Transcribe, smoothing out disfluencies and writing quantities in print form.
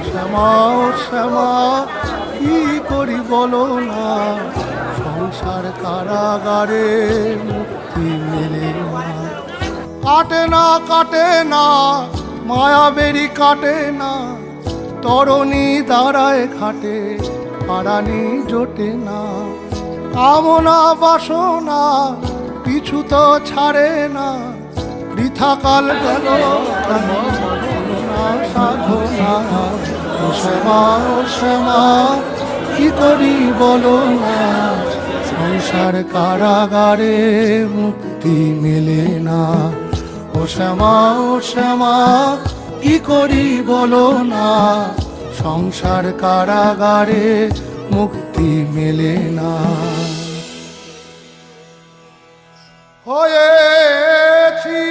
শ্যামা ও শ্যামা কি করি বলো না, সংসার কারাগারে মুক্তি মেলে না। কাটে না কাটে না মায়া বেরি কাটে না, তরণী দাঁড়ায় ঘাটে পারানি জোটে না। কামনা বাসনা পিছু তো ছাড়ে না, বৃথা কাল গেল সাধনা। ও শ্যামা ও শ্যামা কি করি বলো না, সংসার কারাগারে মুক্তি মেলে না। ও শ্যামা ও শ্যামা কি করি বলো না, সংসার কারাগারে মুক্তি মেলে না। হয়েছি